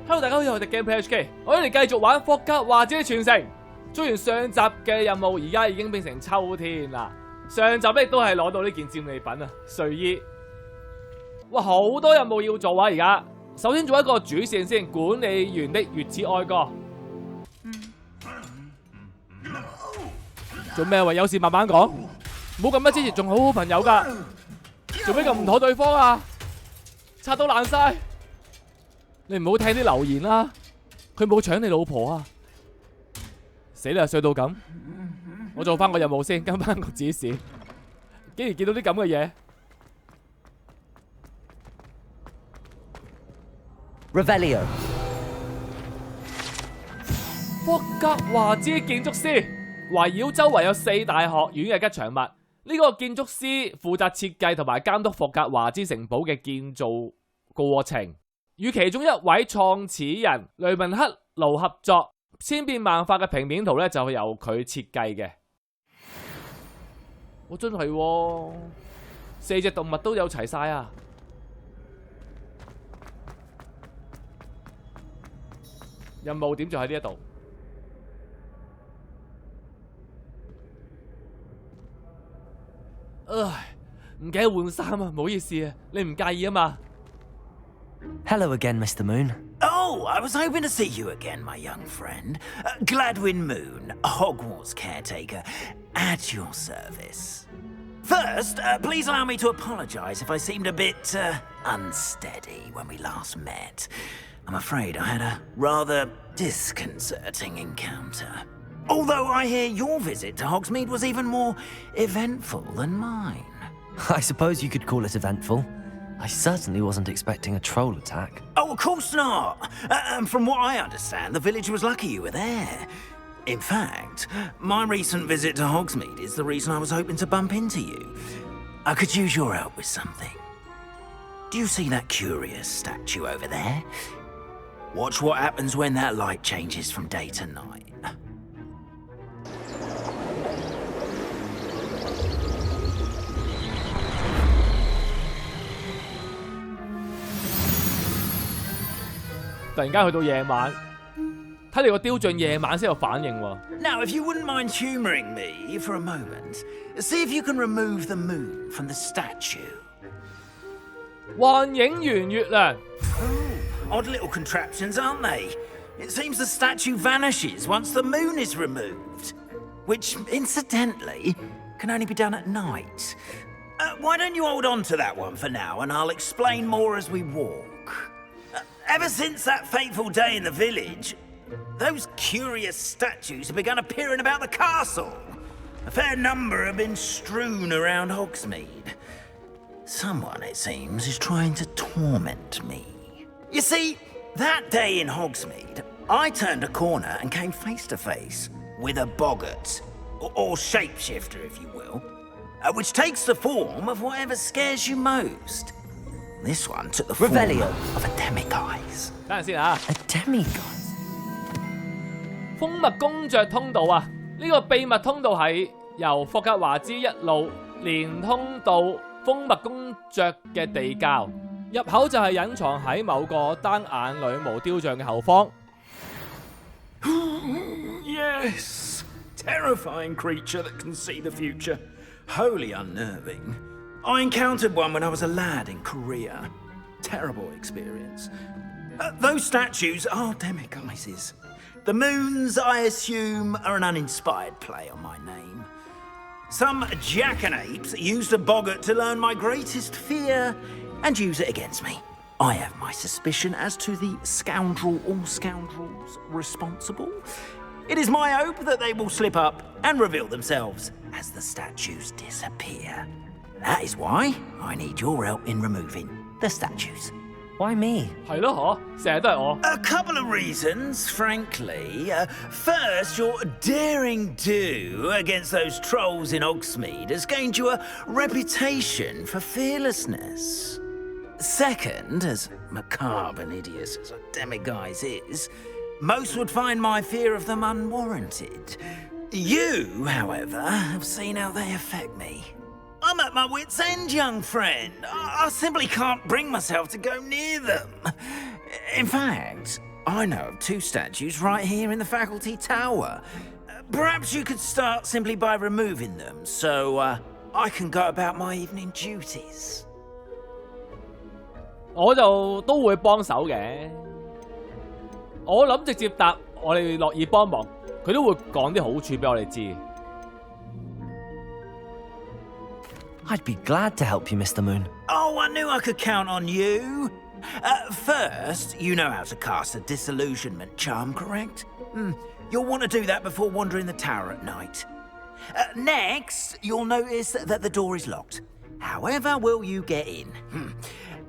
Hello， 大家好，我係Gameplay HK， 我哋繼續玩霍格華茲的傳承。做完上集嘅任務，而家已經變成秋天啦。上集亦都係攞到呢件戰利品啊，睡衣。哇，好多任務要做啊！而家首先做一個主線先，管理員的月次哀歌。做咩？有事慢慢講，唔好咁樣，之前仲好朋友㗎，做咩咁唔妥對方啊？拆到爛晒！你唔好聽啲流言啦，佢冇搶你老婆啊！死啦，衰到咁！我做翻個任務先，跟翻個指示。竟然見到啲咁嘅嘢。Revelio， 霍格華茲建築師圍繞周圍有4大學院嘅吉祥物。呢個建築師負責設計同埋監督霍格華茲城堡嘅建造過程，與其中一位創始人雷文克勞合作，千變萬化嘅平面圖咧就係由佢設計嘅。我真係4隻動物都有齊晒啊！任務點就喺呢一度。唉，唔記得換衫啊，唔好意思啊，你唔介意啊嘛？ Hello again, Mr. Moon. Oh, I was hoping to see you again, my young friend. Gladwin Moon, Hogwarts caretaker, at your service. First, please allow me to apologize if I seemed a bit unsteady when we last met. I'm afraid I had a rather disconcerting encounter. Although I hear your visit to Hogsmeade was even more eventful than mine. I suppose you could call it eventful. I certainly wasn't expecting a troll attack. Oh, of course not. And from what I understand, the village was lucky you were there. In fact, my recent visit to Hogsmeade is the reason I was hoping to bump into you. I could use your help with something. Do you see that curious statue over there? Watch what happens when that light changes from day to night.突然間去到夜晚，睇嚟個雕像夜晚先有反應喎。Now, if you wouldn't mind humouring me for a moment, see if you can remove the moon from the statue. 幻影圓月亮。Odd little contraptions, aren't they? It seems the statue vanishes once the moon is removed, which, incidentally, can only be done at night. Why don't you hold on to that one for now, and I'll explain more as we walk. Ever since that fateful day in the village, those curious statues have begun appearing about the castle. A fair number have been strewn around Hogsmeade. Someone, it seems, is trying to torment me. You see, that day in Hogsmeade, I turned a corner and came face to face with a boggart, or shapeshifter, if you will, which takes the form of whatever scares you most. This one took the form of a demiguise. 等陣先啊 A demiguise? 蜂蜜公爵通道啊！呢個秘密通道係由霍格華茲一路連通到蜂蜜公爵嘅地窖，入口就係隱藏喺某個單眼女巫雕像嘅後方。Yes, terrifying creature that can see the future. Wholly unnerving. I encountered one when I was a lad in Korea. Terrible experience. Those statues are demiguises. The moons, I assume, are an uninspired play on my name. Some jackanapes used a boggart to learn my greatest fear and use it against me. I have my suspicion as to the scoundrel or scoundrels responsible. It is my hope that they will slip up and reveal themselves as the statues disappear. That is why I need your help in removing the statues. Why me? 係咯，成日都係我。A couple of reasons, frankly. First, your daring do against those trolls in Hogsmeade has gained you a reputation for fearlessness. Second, as macabre and hideous as a demiguise is, most would find my fear of them unwarranted. You, however, have seen how they affect me. I'm at my wit's end, young friend. I simply can't bring myself to go near them. In fact, I know of 2 statues right here in the faculty tower. Perhaps you could start simply by removing them, so I can go about my evening duties. 我就都會幫手嘅。我諗直接答我哋樂意幫忙，佢都會講啲好處俾我哋知。I'd be glad to help you, Mr. Moon. Oh, I knew I could count on you. First, you know how to cast a disillusionment charm, correct? You'll want to do that before wandering the tower at night. Next, you'll notice that the door is locked. However will you get in?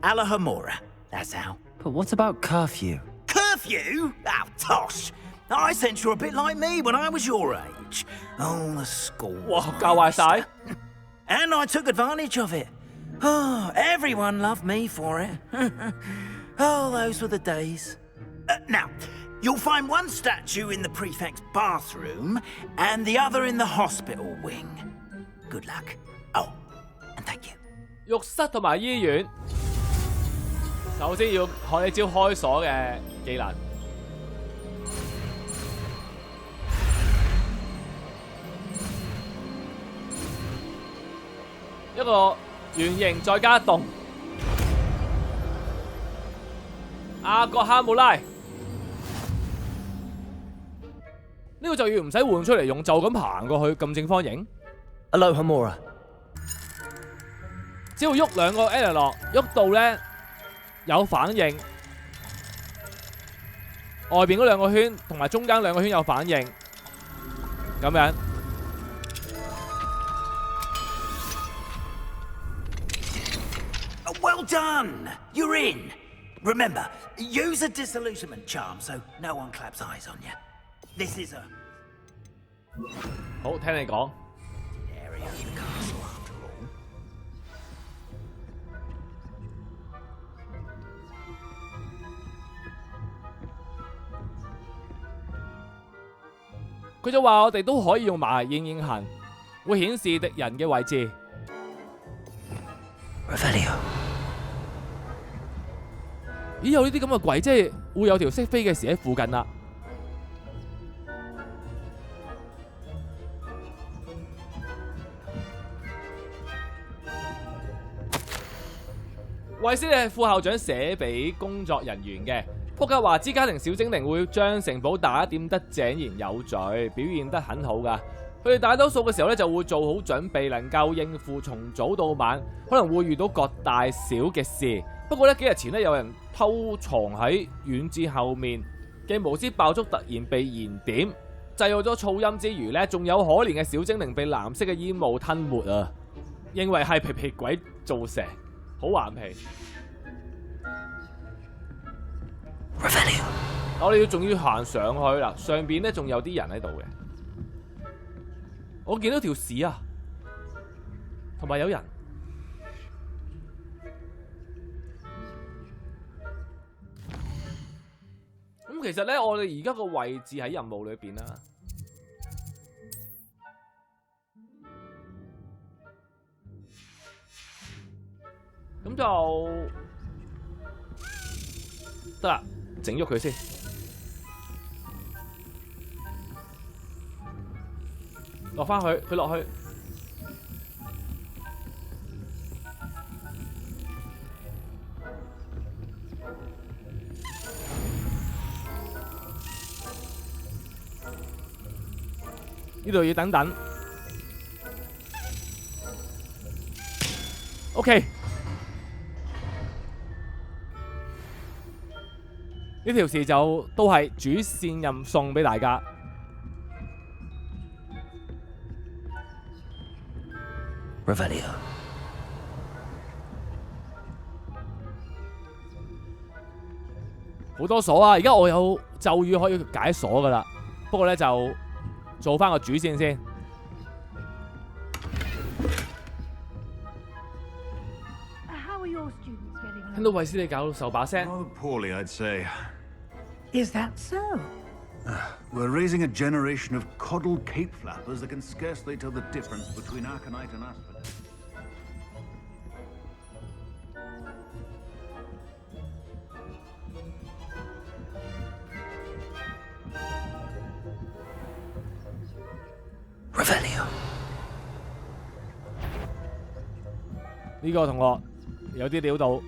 Alahomora, that's how. But what about curfew? Curfew? Oh, tosh. I sense you're a bit like me when I was your age. Oh, the school. 哇，教壞晒！ And I took advantage of it. Oh, everyone loved me for it. Oh, those were the days. Now, you'll find one statue in the prefect's bathroom and the other in the hospital wing. Good luck. Oh, and thank you. 浴室同埋醫院，首先要學你招開鎖嘅技能。一個圓形再加洞，阿國哈姆拉，呢個就要唔使換出嚟用，就咁行過去撳正方形。Alohomora. 只要喐2個 analog， 喐到咧有反應，外邊嗰2個圈同埋中間2個圈有反應，咁樣。Well done! You're in. Remember, use a disillusionment charm so no one claps eyes on you. This is a 好，聽你講。 area of the castle after all. 佢就話我哋都可以用埋影影痕，會顯示敵人嘅位置。 Revelio. 咦，有呢啲咁嘅櫃，即係會有條識飛嘅事喺附近啦。衛斯理係副校長寫俾工作人員嘅。霍格華茲家庭小精靈會將城堡打點得井然有序，表現得很好㗎。佢哋大多數嘅時候咧就會做好準備，能夠應付從早到晚可能會遇到各大小嘅事。不過咧幾日前咧有人偷藏喺遠至後面嘅無知爆竹突然被燃點，製造咗噪音之餘咧，仲有可憐嘅小精靈被藍色嘅煙霧吞沒啊！認為係皮皮鬼造成，好頑皮。Revelio. 我哋仲要行上去啦，上邊咧仲有啲人喺度嘅。我見到條屎啊，同埋有人。咁其實咧，我哋而家個位置喺任務裏邊啦。咁就得啦，整喐佢先。落翻去，佢落去。呢度要等等。OK。呢條事就都係主線任送俾大家。Revelio. 好多鎖啊！而家我有咒語可以解鎖噶啦，不過咧就做翻個主線先。聽到衛斯理教授把聲。 Rather poorly, I'd say. Is that so? We're raising a generation of coddled cape flappers that can scarcely tell the difference between aconite and aspirin. Revelio. 呢個同學有啲料到，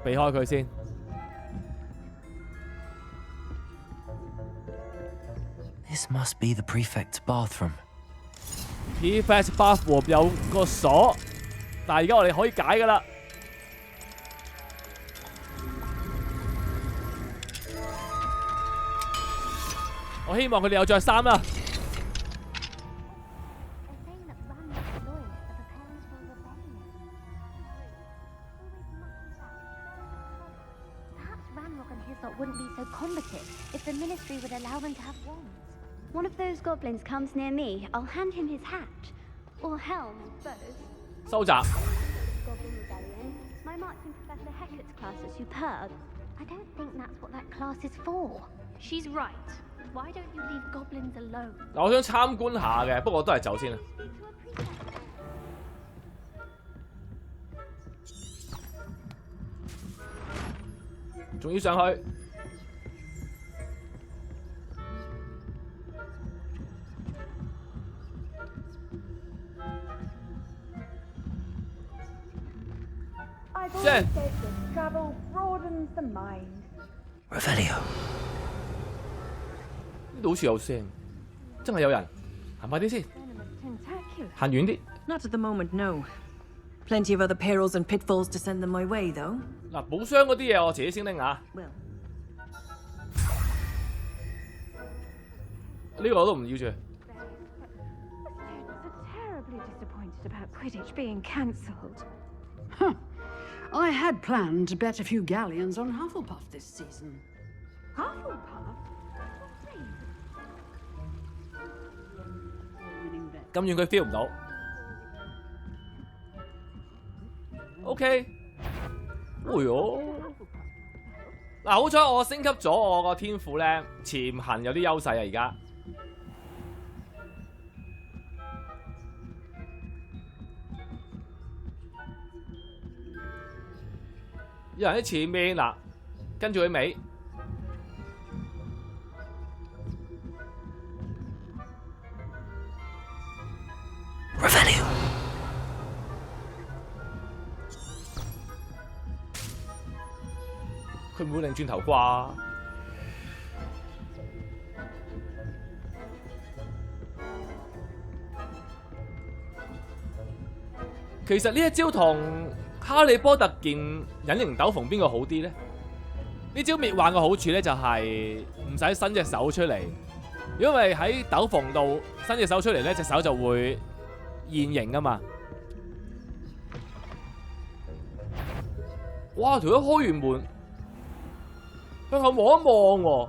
避開佢先。This must be the prefect's bathroom. Prefect bathroom 有個鎖，但係而家我哋可以解㗎啦。我希望佢哋有着衫啦。Wouldn't be so combative if the ministry would allow them to have wands. One of those goblins comes near me, I'll hand him his hat. Or helm, both. 收集。 Goblin Rebellion. My marching Professor Hecat's class is superb. I don't think that's what that class is for. She's right. Why don't you leave goblins alone? 嗱，我想參觀下嘅，不過我都係走先啦。仲要上去。即係 travel broadens the mind. Revelio. 呢度好似有聲，真係有人。行快啲先，行遠啲。 Not at the moment, no. Plenty of other perils and pitfalls to send them my way, though. 嗱，寶箱嗰啲嘢我自己先拎下。 Well, 呢個我都唔要住。 Terribly disappointed about Quidditch being cancelled. Huh. I had planned to bet a few galleons on Hufflepuff this season. Hufflepuff? 咁遠佢 feel 唔到。OK。哎呦！嗱，好彩我升級咗我個天賦咧，潛行有啲優勢啊！而家。有人喺前面嗱，跟住佢尾。 Revelio. 佢唔會擰轉頭啩？其實呢一招同哈利波特件隱形斗篷邊個好啲咧？呢招滅幻嘅好處咧就係唔使伸隻手出嚟，因為喺斗篷度伸隻手出嚟咧，隻手就會現形噶嘛。哇！條友開完門，向後望一望喎。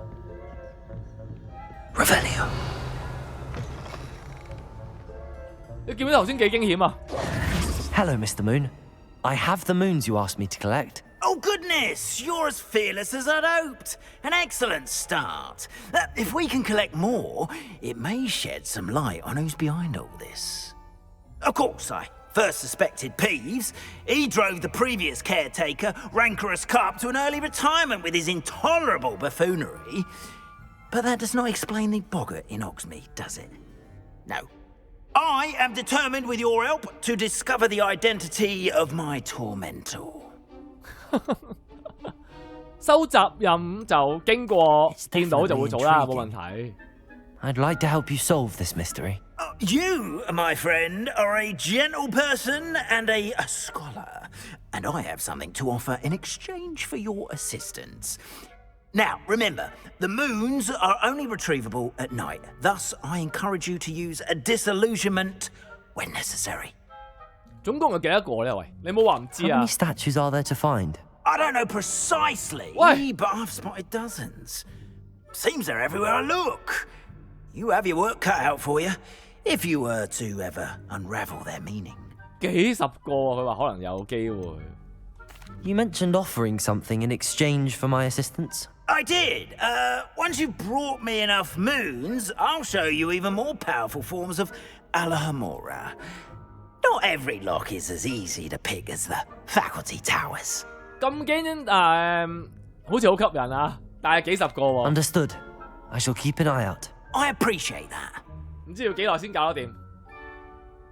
Revelio. 你見唔見頭先幾驚險啊？ Hello, Mr. Moon. I have the moons you asked me to collect. Oh, goodness! You're as fearless as I'd hoped. An excellent start. If we can collect more, it may shed some light on who's behind all this. Of course, I first suspected Peeves. He drove the previous caretaker, Rancorous Carp, to an early retirement with his intolerable buffoonery. But that does not explain the boggart in Hogsmeade, does it? No. I am determined, with your help, to discover the identity of my tormentor. 收集任就經過見到就會做啦，冇問題。 I'd like to help you solve this mystery. You, my friend, are a gentle person and a scholar, and I have something to offer in exchange for your assistance. Now, remember, the moons are only retrievable at night. Thus, I encourage you to use a disillusionment when necessary. 總共有幾多個咧？喂，你冇話唔知 How 啊 many？ statues are there to find? I don't know precisely, Why? but I've spotted dozens. Seems they're everywhere I look. You have your work cut out for you, if you were to ever unravel their meaning. 幾十個啊！佢話可能有機會。 You mentioned offering something in exchange for my assistance. I did. Once you've brought me enough moons, I'll show you even more powerful forms of Alohomora. Not every lock is as easy to pick as the faculty towers. 咁驚好似好吸引啊！但係幾十個喎。 Understood. I shall keep an eye out. I appreciate that. 唔知要幾耐先搞得掂？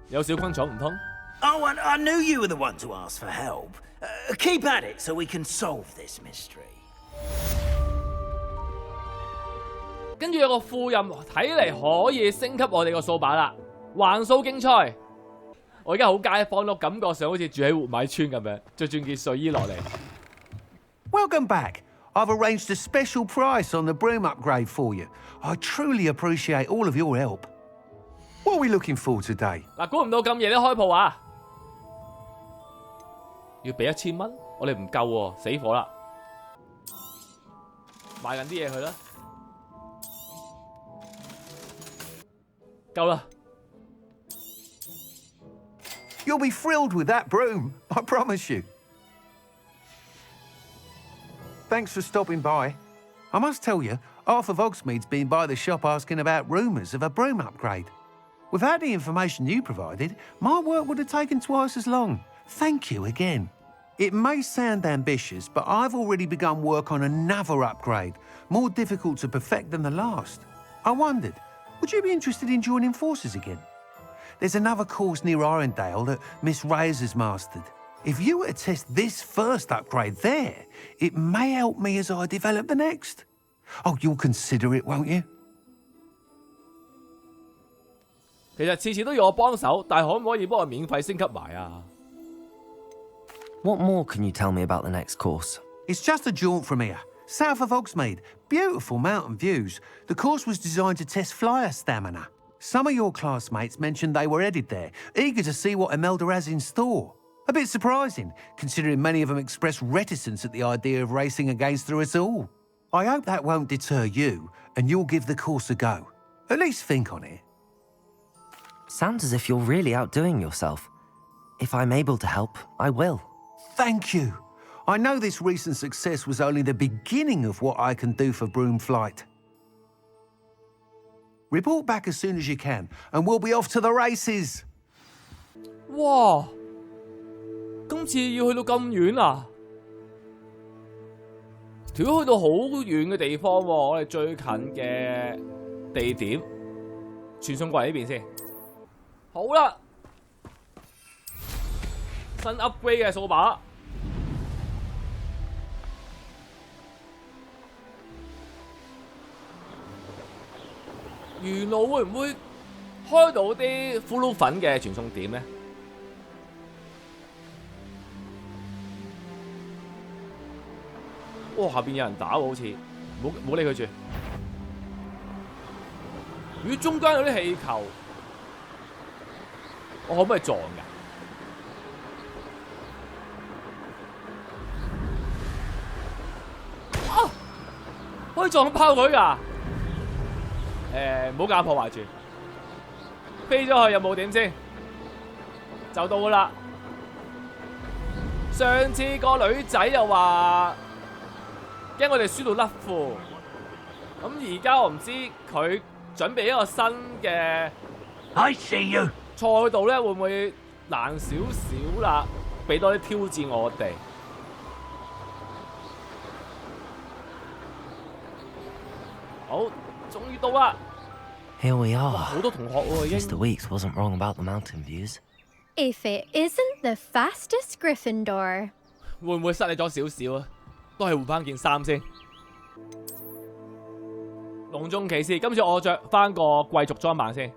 有小昆蟲唔通？ Oh, I knew you were the one to ask for help. Keep at it so we can solve this mystery. 跟住有個副任，睇嚟可以升級我哋個掃把啦。橫掃競賽，我而家好街坊咯，感覺上好似住喺活米村咁樣，着轉件睡衣落嚟。 Welcome back. I've arranged a special price on the broom upgrade for you. I truly appreciate all of your help. What are we looking for today? 嗱，估唔到咁夜都開鋪啊！要俾1000蚊，我哋唔夠喎，死火啦！買緊啲嘢去啦，夠啦！ You'll be thrilled with that broom, I promise you. Thanks for stopping by. I must tell you, Arthur Vogsmead's been by the shop asking about rumours of a broom upgrade. Without the information you provided, my work would have taken twice as long. Thank you again. It may sound ambitious, but I've already begun work on another upgrade, more difficult to perfect than the last. I wondered, would you be interested in joining forces again? There's another course near Irondale that Miss Reyes has mastered. If you were to test this first upgrade there, it may help me as I develop the next. Oh, you'll consider it, won't you? 其實次次都要我幫手，但係可唔可以幫我免費升級埋啊？ What more can you tell me about the next course? It's just a jaunt from here, south of Hogsmeade. Beautiful mountain views. The course was designed to test flyer stamina. Some of your classmates mentioned they were headed there, eager to see what Imelda has in store. A bit surprising, considering many of them expressed reticence at the idea of racing against her at all. I hope that won't deter you, and you'll give the course a go. At least think on it. Sounds as if you're really outdoing yourself. If I'm able to help, I will. Thank you. I know this recent success was only the beginning of what I can do for broom flight. Report back as soon as you can, and we'll be off to the races. 哇！今次要去到咁遠啊？條去到好遠嘅地方喎，我哋最近嘅地點傳送過嚟呢邊先。好啦，新 upgrade 嘅掃把。 原路會唔會開到啲呼嚕粉嘅傳送點咧？哇！下邊有人打喎，好似唔好理佢住。如果中間有啲氣球，我可唔可以撞㗎？啊！可以撞爆佢㗎？ 唔好搞破壞住，飛咗去有冇點先？就到噶啦。上次個女仔又話驚我哋輸到甩褲，咁而家我唔知佢準備一個新嘅 I see you. 賽道咧，會唔會難少少啦？俾多啲挑戰我哋。好。 終於到啦！ Here we are. 好多同學喎，已經。 Mr. Weeks wasn't wrong about the mountain views. If it isn't the fastest Gryffindor. 會唔會失禮咗少少啊？都係換翻件衫先。隆重其事，今次我着翻個貴族裝扮先。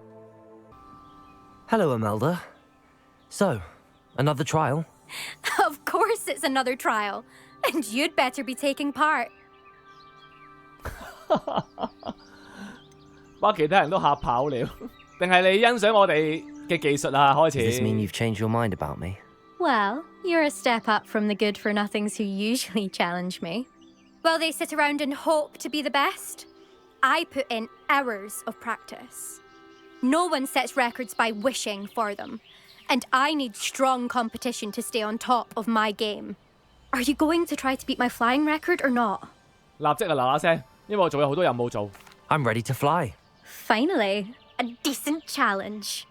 Hello, Imelda. So, another trial? Of course it's another trial. And you'd better be taking part. 把其他人都嚇跑了，定係你欣賞我哋嘅技術啊？開始。Does this mean you've changed your mind about me? Well, you're a step up from the good for nothings who usually challenge me. While they sit around and hope to be the best, I put in hours of practice. No one sets records by wishing for them, and I need strong competition to stay on top of my game. Are you going to try to beat my flying record or not? 立即啊嗱嗱聲，因為我仲有好多任務做。 I'm ready to fly. Finally, a decent challenge.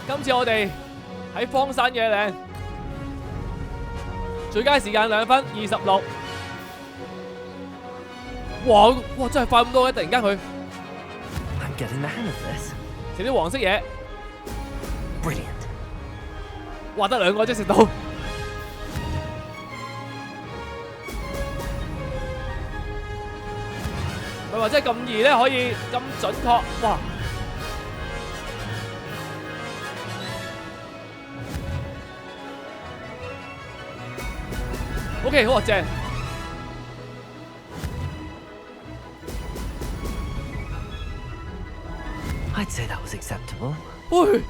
今次我哋喺荒山野嶺，最佳時間2分26。哇！真係快咁多嘅，突然間佢。I'm I'm getting the hang of this. 食啲黃色嘢， Brilliant. 哇！得兩個啫食到。唔係話真係咁易咧，可以咁準確，哇！OK， 好正。I'd say that was acceptable. 喂，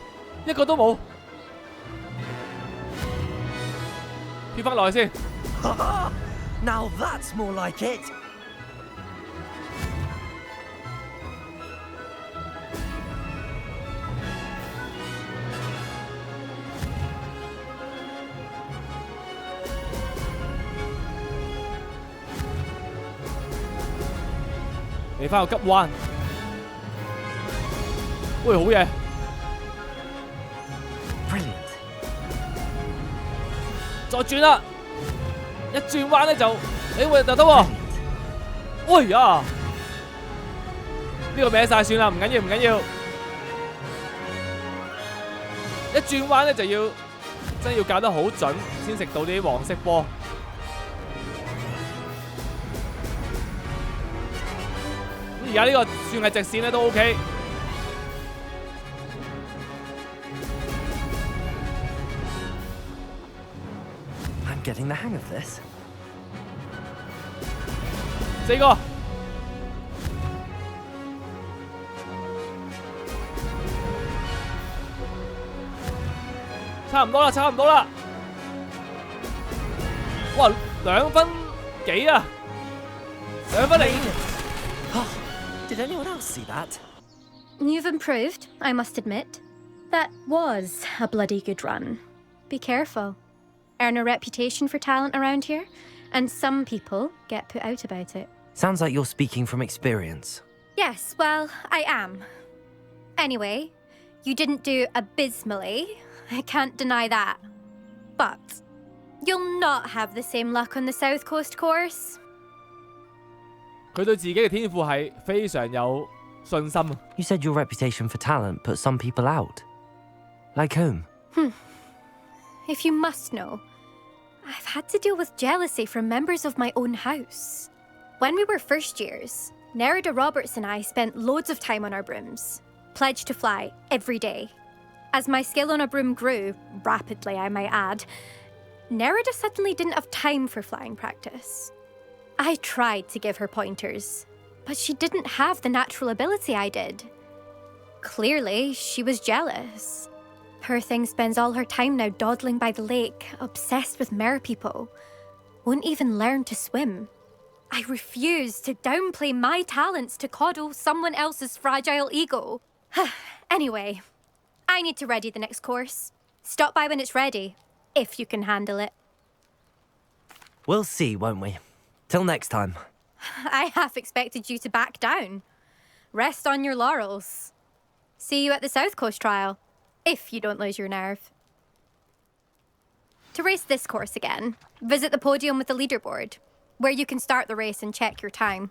一個都冇。跳翻落去先。 Now that's more like it. 嚟翻個急彎。喂，好嘢！ Brilliant. 再轉啦，一轉彎咧就，喂就得喎。喂呀，呢個歪晒算啦，唔緊要唔緊要。一轉彎咧就要真係要校得好準，先食到啲黃色波。咁而家呢個算係直線咧都 OK。 Getting the hang of this. 4個，差唔多啦，差唔多啦。哇，2分幾啊？2分0。Did anyone else see that? You've improved, I must admit. That was a bloody good run. Be careful. Earn a reputation for talent around here, and some people get put out about it. Sounds like you're speaking from experience. Yes, well, I am. Anyway, you didn't do abysmally. I can't deny that. But you'll not have the same luck on the South Coast course. 佢對自己嘅天賦係非常有信心。 You said your reputation for talent put some people out. Like whom? If you must know, I've had to deal with jealousy from members of my own house. When we were first years, Nerida Roberts and I spent loads of time on our brooms, pledged to fly every day. As my skill on a broom grew, rapidly I might add, Nerida suddenly didn't have time for flying practice. I tried to give her pointers, but she didn't have the natural ability I did. Clearly, she was jealous. Poor thing spends all her time now dawdling by the lake, obsessed with merpeople. Won't even learn to swim. I refuse to downplay my talents to coddle someone else's fragile ego. Anyway, I need to ready the next course. Stop by when it's ready, if you can handle it. We'll see, won't we? Till next time. I half expected you to back down. Rest on your laurels. See you at the South Coast trial. If you don't lose your nerve. To race this course again, visit the podium with the leaderboard, where you can start the race and check your time.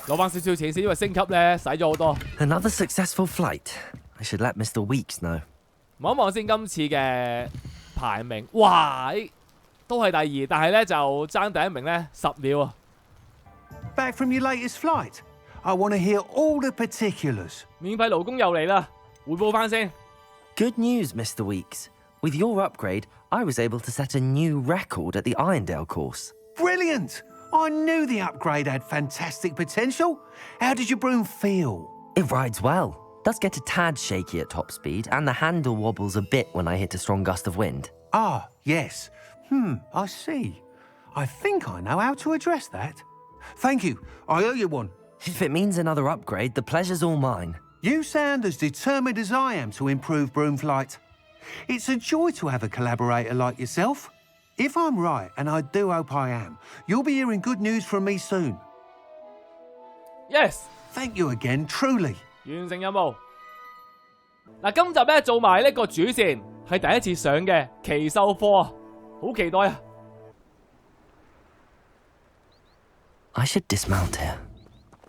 攞翻少少錢先，因為升級咧使咗好多。 Another successful flight. I should let Mr. Weeks know. 望一望先今次嘅排名，哇！都係第二，但係咧就爭第一名咧10秒啊！ Back from your latest flight? I want to hear all the particulars. 免費勞工又嚟啦，匯報翻先。 Good news, Mr. Weeks. With your upgrade, I was able to set a new record at the Irondale course. Brilliant! I knew the upgrade had fantastic potential. How did your broom feel? It rides well. Does get a tad shaky at top speed, and the handle wobbles a bit when I hit a strong gust of wind. Ah, yes. I see. I think I know how to address that. Thank you. I owe you one. If it means another upgrade, the pleasure's all mine. You sound as determined as I am to improve broom flight. It's a joy to have a collaborator like yourself. If I'm right, and I do hope I am, you'll be hearing good news from me soon. Yes， Thank you again, truly. 完成任務。嗱，今集咧做埋呢個主線係第一次上嘅奇獸課啊，好期待啊！ I should dismount here.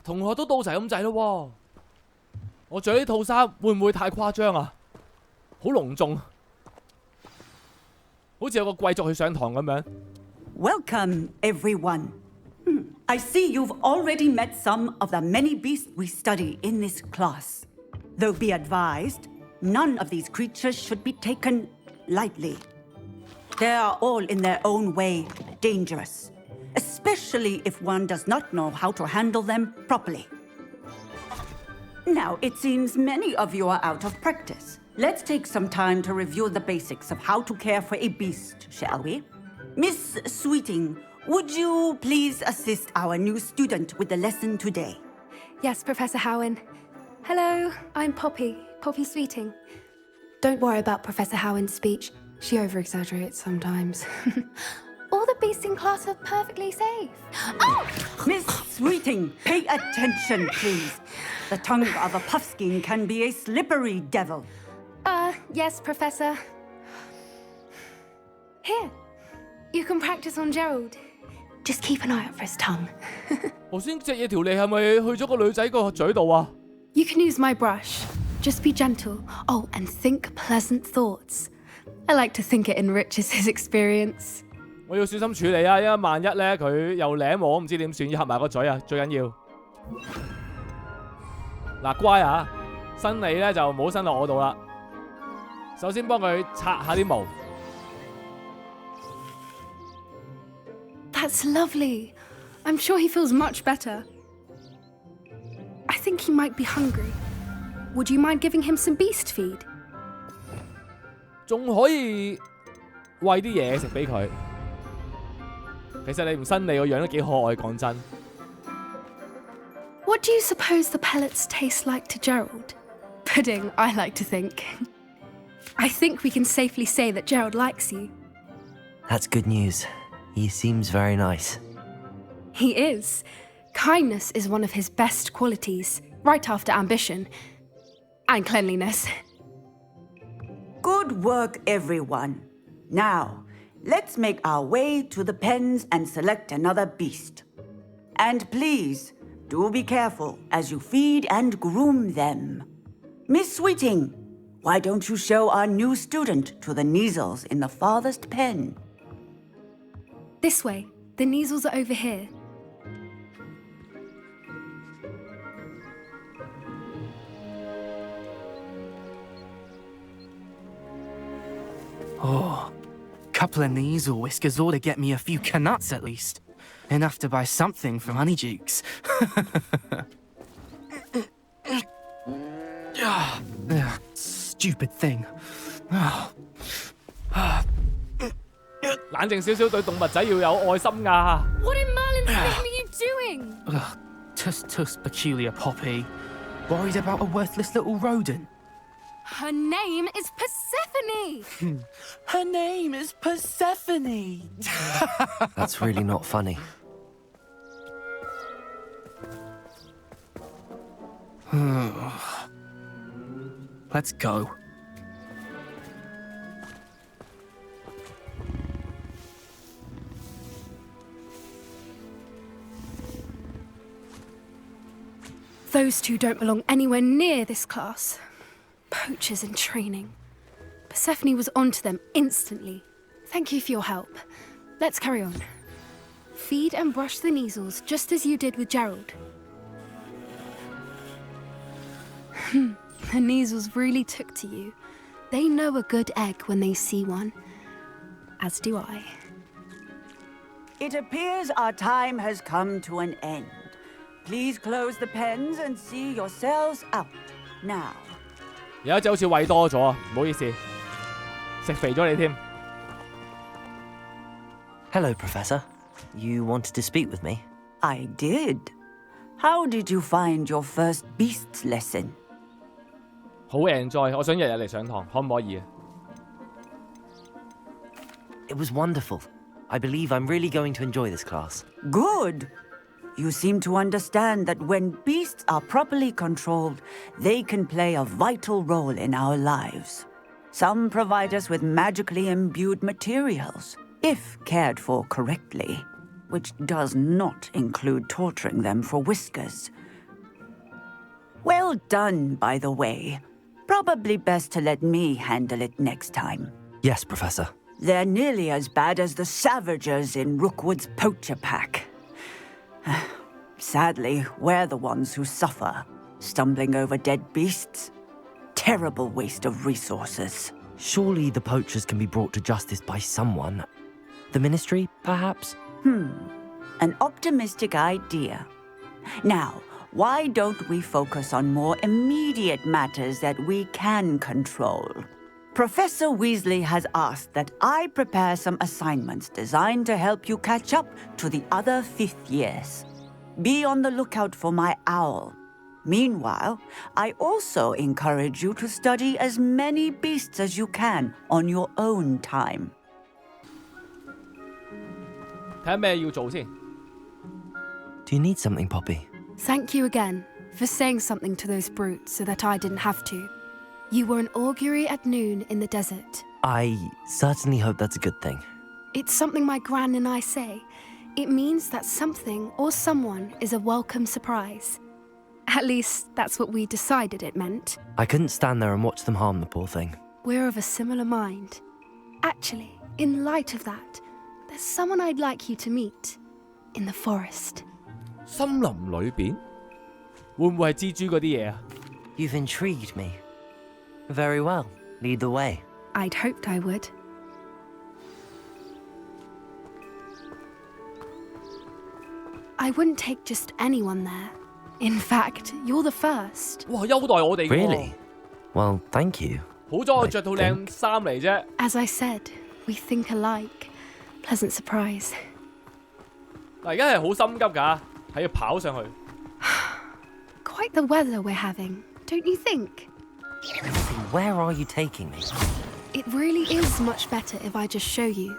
同學都到齊咁滯咯喎。我着呢套衫會唔會太誇張啊？好隆重，好似有個貴族去上堂咁樣。Welcome, everyone. I see you've already met some of the many beasts we study in this class. Though be advised, none of these creatures should be taken lightly. They are all in their own way dangerous, especially if one does not know how to handle them properly. Now, it seems many of you are out of practice. Let's take some time to review the basics of how to care for a beast, shall we? Miss Sweeting, would you please assist our new student with the lesson today? Yes, Professor Howen. Hello, I'm Poppy Sweeting. Don't worry about Professor Howen's speech. She over-exaggerates sometimes. All the beasts in class are perfectly safe. Oh! Miss Sweeting, pay attention, please. The tongue of a puffskein can be a slippery devil. Yes, Professor. Here, you can practice on Gerald. Just keep an eye out for his tongue. 頭先隻嘢條脷係咪去咗個女仔個嘴度啊？ You can use my brush. Just be gentle. Oh, and think pleasant thoughts. I like to think it enriches his experience. 我要小心處理啊，因為萬一咧佢又舐我，唔知點算，要合埋個嘴啊，最緊要。嗱乖啊，伸脷咧就唔好伸落我度啦。首先幫佢擦下啲毛。That's lovely. I'm sure he feels much better. I think he might be hungry. Would you mind giving him some beast feed? 仲可以餵啲嘢食俾佢。其實你唔伸脷個樣都幾可愛，講真。What do you suppose the pellets taste like to Gerald? Pudding, I like to think. I think we can safely say that Gerald likes you. That's good news. He seems very nice. He is. Kindness is one of his best qualities, right after ambition. And cleanliness. Good work, everyone. Now, let's make our way to the pens and select another beast. And please, do be careful as you feed and groom them. Miss Sweeting, why don't you show our new student to the Neasels in the farthest pen? This way. The Neasels are over here. Oh, couple of Neasel whiskers ought to get me a few canuts at least. Enough to buy something from Honeydukes. Stupid thing. 冷靜少少，對動物仔要有愛心㗎。What in Merlin's name are you doing? Tuss, peculiar Poppy. Worried about a worthless little rodent. Her name is Persephone! Her name is Persephone! That's really not funny. Let's go. Those two don't belong anywhere near this class. Poachers in training. Persephone was onto them instantly. Thank you for your help. Let's carry on. Feed and brush the Neasels just as you did with Gerald. The Neasels really took to you. They know a good egg when they see one. As do I. It appears our time has come to an end. Please close the pens and see yourselves out now. 有一隻好似餵多咗啊，唔好意思，食肥咗你添。Hello, Professor. You wanted to speak with me? I did. How did you find your first beasts lesson? 好 enjoy， 我想日日嚟上堂，可唔可以啊？ It was wonderful. I believe I'm really going to enjoy this class. Good. You seem to understand that when beasts are properly controlled, they can play a vital role in our lives. Some provide us with magically imbued materials, if cared for correctly, which does not include torturing them for whiskers. Well done, by the way. Probably best to let me handle it next time. Yes, Professor. They're nearly as bad as the Savagers in Rookwood's poacher pack. Sadly, we're the ones who suffer, stumbling over dead beasts. Terrible waste of resources. Surely the poachers can be brought to justice by someone. The Ministry, perhaps? An optimistic idea. Now, why don't we focus on more immediate matters that we can control? Professor Weasley has asked that I prepare some assignments designed to help you catch up to the other 5th years. Be on the lookout for my owl. Meanwhile, I also encourage you to study as many beasts as you can on your own time. 睇下咩要做先。 Do you need something, Poppy? Thank you again for saying something to those brutes so that I didn't have to. You were an augury at noon in the desert. I certainly hope that's a good thing. It's something my gran and I say. It means that something or someone is a welcome surprise. At least, that's what we decided it meant. I couldn't stand there and watch them harm the poor thing. We're of a similar mind. Actually, in light of that, there's someone I'd like you to meet. In the forest. 森林裏邊會唔會係蜘蛛嗰啲嘢啊？ You've intrigued me. Very well. Lead the way. I'd hoped I would. I wouldn't take just anyone there. In fact, you're the first. 哇，優待我哋喎 Really? Well, thank you. 好咗我着套靚衫嚟啫。 As I said, we think alike. Pleasant surprise. 嗱，而家係好心急㗎，係要跑上去。 Quite the weather we're having, don't you think? Where are you taking me? It really is much better if I just show you.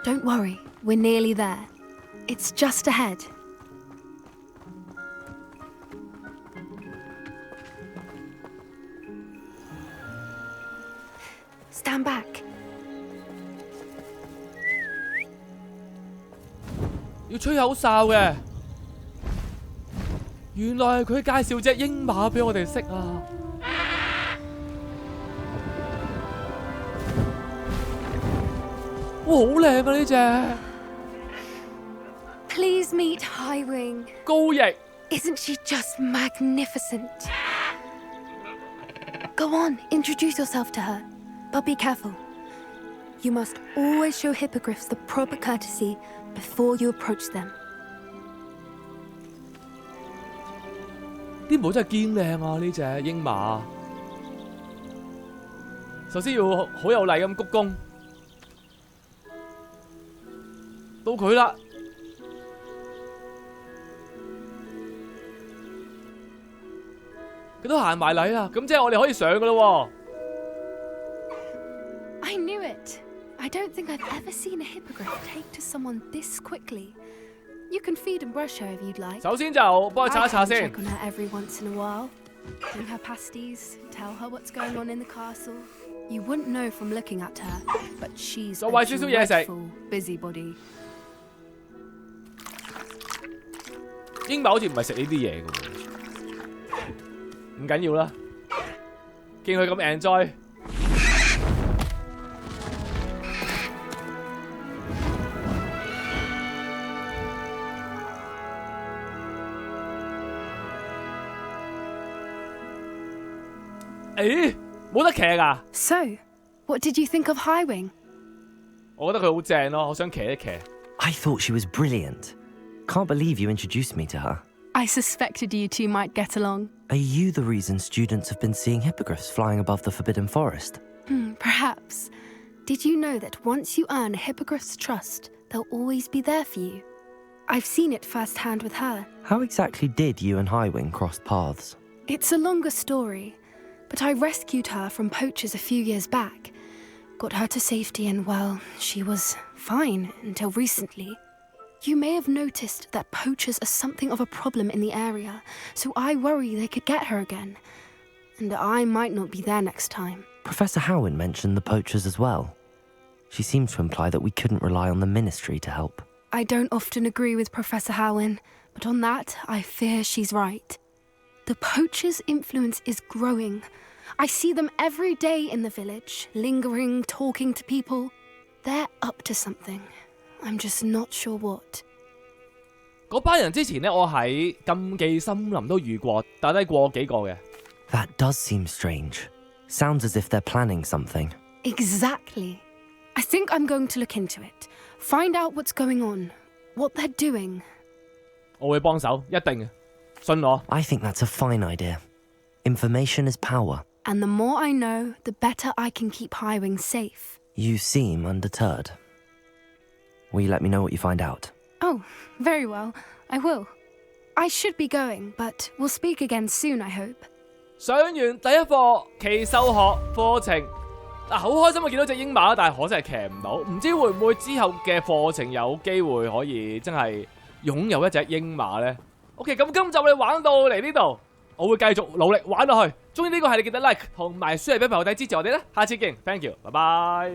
Don't worry, we're nearly there. It's just ahead. Stand back. 要吹口哨嘅，原來係佢介紹隻鷹馬俾我哋識啊！哇，好靚啊呢隻！ Please meet Highwing. 高翼 Isn't she just magnificent? Go on, introduce yourself to her. But be careful. You must always show hippogriffs the proper courtesy before you approach them. 啲毛真係堅靚啊！呢隻鷹馬，首先要好有禮咁鞠躬，到佢啦。佢都行埋嚟啦，咁即係我哋可以上噶咯喎。 I knew it. I don't think I've ever seen a hippogriff take to someone this quickly. You can feed and brush her if you'd like. 首先就幫佢擦一擦 I 先。 check on her every once in a while. Bring her pasties, tell her what's going on in the castle. You wouldn't know from looking at her, but she's 就 a 餵少少嘢食。 dreadful busybody. 鷹馬好似唔係食呢啲嘢嘅喎，唔緊要啦。見佢咁 enjoy。 誒，冇得騎㗎。 So, what did you think of Highwing? 我覺得佢好正咯，我想騎一騎。 I thought she was brilliant. Can't believe you introduced me to her. I suspected you two might get along. Are you the reason students have been seeing hippogriffs flying above the Forbidden Forest? Perhaps. Did you know that once you earn a hippogriff's trust, they'll always be there for you? I've seen it firsthand with her. How exactly did you and Highwing cross paths? It's a longer story, but I rescued her from poachers a few years back. Got her to safety and, well, she was fine until recently. You may have noticed that poachers are something of a problem in the area, so I worry they could get her again. And I might not be there next time. Professor Howin mentioned the poachers as well. She seemed to imply that we couldn't rely on the Ministry to help. I don't often agree with Professor Howin, but on that, I fear she's right. The poachers' influence is growing. I see them every day in the village, lingering, talking to people. They're up to something. I'm just not sure what. 嗰班人之前呢，我喺禁忌森林都遇過，打低過幾個嘅。That does seem strange. Sounds as if they're planning something. Exactly. I think I'm going to look into it. Find out what's going on, what they're doing. 我會幫手，一定嘅，信我。I think that's a fine idea. Information is power. And the more I know, the better I can keep Highwing safe. You seem undeterred. Will you let me know what you find out? Oh, very well. I will. I should be going, but we'll speak again soon, I hope. 上完第一課奇獸學課程，好開心啊！見到隻鷹馬，但係可惜係騎唔到，唔知會唔會之後嘅課程有機會可以真係擁有一隻鷹馬呢 ？OK， 咁今集我哋玩到嚟呢度，我會繼續努力玩落去。中意呢個系列記得 like 同埋輸入俾朋友仔支持我哋啦，下次見 ，thank you， 拜拜。